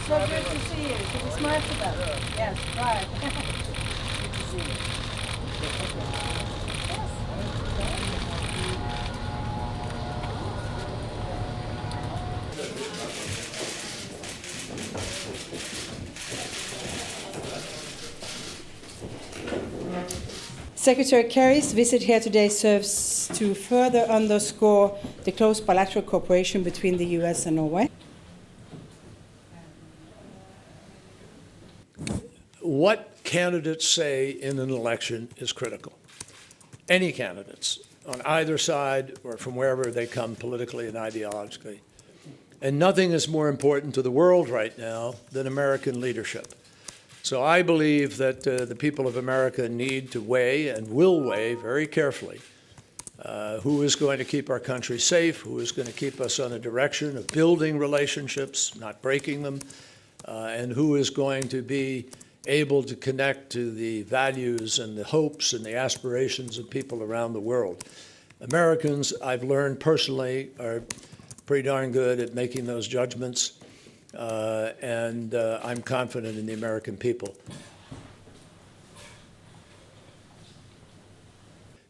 So good to see you. Should we smile to them? Yes, right. Good to see you. Secretary Kerry's visit here today serves to further underscore the close bilateral cooperation between the US and Norway. What candidates say in an election is critical. Any candidates on either side or from wherever they come politically and ideologically. And nothing is more important to the world right now than American leadership. So I believe that the people of America need to weigh and will weigh very carefully who is going to keep our country safe, who is going to keep us on a direction of building relationships, not breaking them, and who is going to be able to connect to the values and the hopes and the aspirations of people around the world. Americans, I've learned personally, are pretty darn good at making those judgments. And I'm confident in the American people.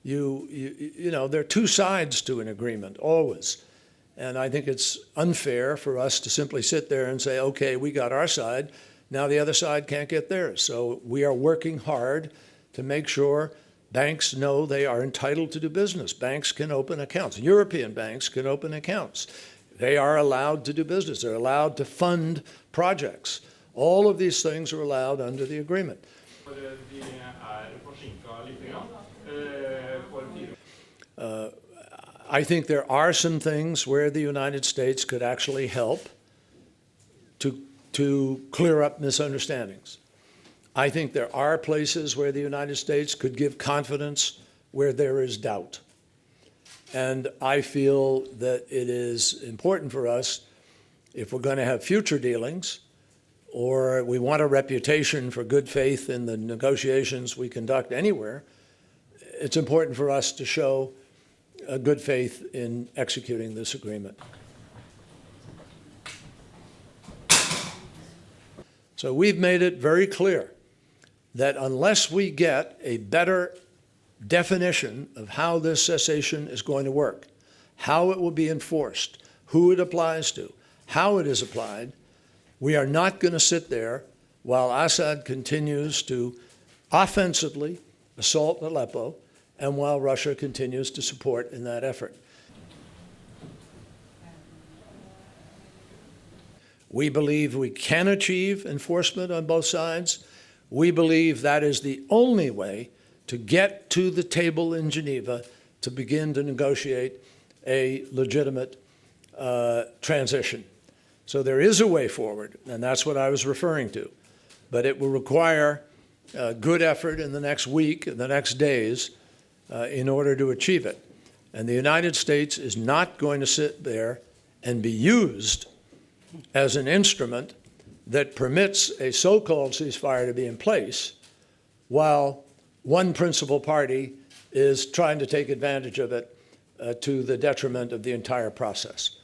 You know, there are two sides to an agreement, always. And I think it's unfair for us to simply sit there and say, okay, we got our side, now the other side can't get theirs. So we are working hard to make sure banks know they are entitled to do business. Banks can open accounts. European banks can open accounts. They are allowed to do business. They're allowed to fund projects. All of these things are allowed under the agreement. I think there are some things where the United States could actually help to clear up misunderstandings. I think there are places where the United States could give confidence where there is doubt. And I feel that it is important for us, if we're going to have future dealings, or we want a reputation for good faith in the negotiations we conduct anywhere, it's important for us to show a good faith in executing this agreement. So we've made it very clear that unless we get a better definition of how this cessation is going to work, how it will be enforced, who it applies to, how it is applied, we are not going to sit there while Assad continues to offensively assault Aleppo and while Russia continues to support in that effort. We believe we can achieve enforcement on both sides. We believe that is the only way to get to the table in Geneva to begin to negotiate a legitimate transition. So there is a way forward, and that's what I was referring to. But it will require good effort in the next week, in the next days, in order to achieve it. And the United States is not going to sit there and be used as an instrument that permits a so-called ceasefire to be in place while one principal party is trying to take advantage of it to the detriment of the entire process.